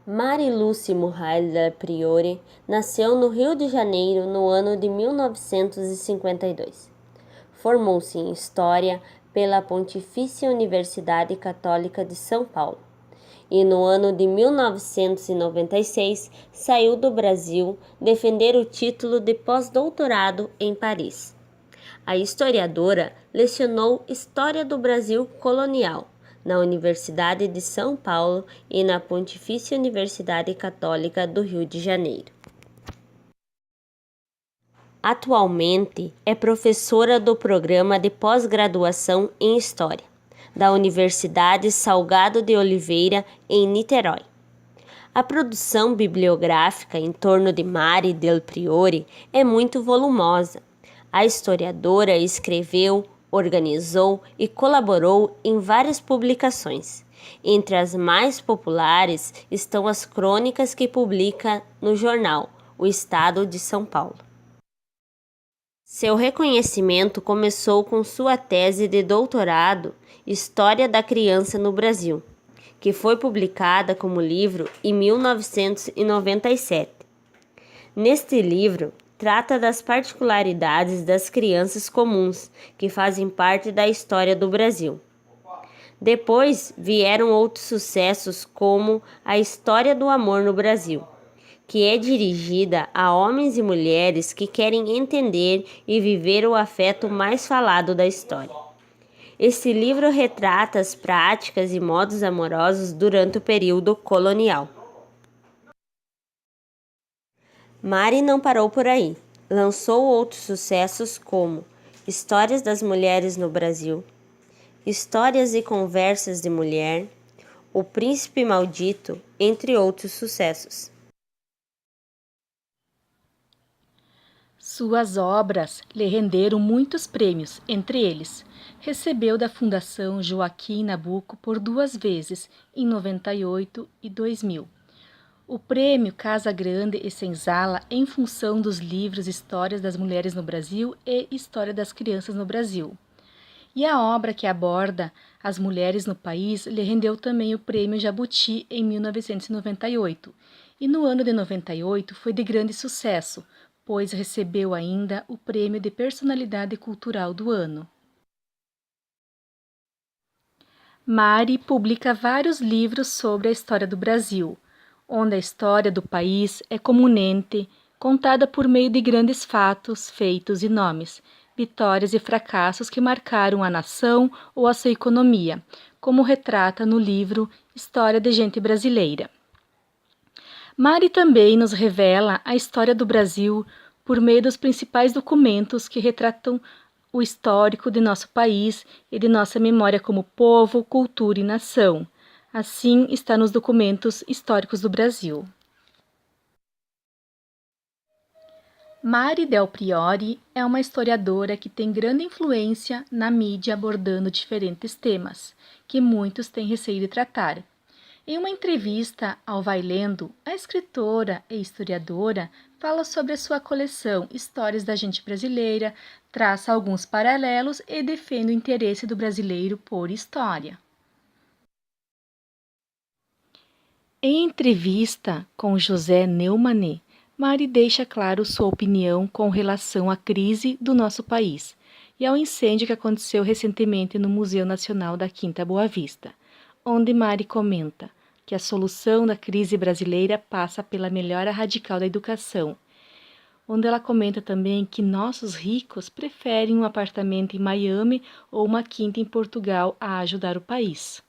Mari Lúcia Murray Del Priore nasceu no Rio de Janeiro no ano de 1952. Formou-se em História pela Pontifícia Universidade Católica de São Paulo e no ano de 1996 saiu do Brasil defender o título de pós-doutorado em Paris. A historiadora lecionou História do Brasil Colonial na Universidade de São Paulo e na Pontifícia Universidade Católica do Rio de Janeiro. Atualmente é professora do programa de pós-graduação em História da Universidade Salgado de Oliveira, em Niterói. A produção bibliográfica em torno de Mari Del Priore é muito volumosa. A historiadora escreveu, organizou e colaborou em várias publicações. Entre as mais populares estão as crônicas que publica no jornal O Estado de São Paulo. Seu reconhecimento começou com sua tese de doutorado História da Criança no Brasil, que foi publicada como livro em 1997. Neste livro, trata das particularidades das crianças comuns que fazem parte da história do Brasil. Depois vieram outros sucessos como A História do Amor no Brasil, que é dirigida a homens e mulheres que querem entender e viver o afeto mais falado da história. Este livro retrata as práticas e modos amorosos durante o período colonial. Mari não parou por aí. Lançou outros sucessos como Histórias das Mulheres no Brasil, Histórias e Conversas de Mulher, O Príncipe Maldito, entre outros sucessos. Suas obras lhe renderam muitos prêmios, entre eles, recebeu da Fundação Joaquim Nabuco por 2 vezes, em 98 e 2000. O prêmio Casa Grande e Senzala em função dos livros Histórias das Mulheres no Brasil e História das Crianças no Brasil. E a obra que aborda as mulheres no país lhe rendeu também o prêmio Jabuti em 1998. E no ano de 98 foi de grande sucesso, pois recebeu ainda o prêmio de Personalidade Cultural do Ano. Mari publica vários livros sobre a história do Brasil, onde a história do país é comunente, contada por meio de grandes fatos, feitos e nomes, vitórias e fracassos que marcaram a nação ou a sua economia, como retrata no livro História de Gente Brasileira. Mari também nos revela a história do Brasil por meio dos principais documentos que retratam o histórico de nosso país e de nossa memória como povo, cultura e nação. Assim está nos documentos históricos do Brasil. Mari Del Priore é uma historiadora que tem grande influência na mídia abordando diferentes temas, que muitos têm receio de tratar. Em uma entrevista ao Vai Lendo, a escritora e historiadora fala sobre a sua coleção Histórias da Gente Brasileira, traça alguns paralelos e defende o interesse do brasileiro por história. Em entrevista com José Neumann, Mari deixa claro sua opinião com relação à crise do nosso país e ao incêndio que aconteceu recentemente no Museu Nacional da Quinta Boa Vista, onde Mari comenta que a solução da crise brasileira passa pela melhora radical da educação, onde ela comenta também que nossos ricos preferem um apartamento em Miami ou uma quinta em Portugal a ajudar o país.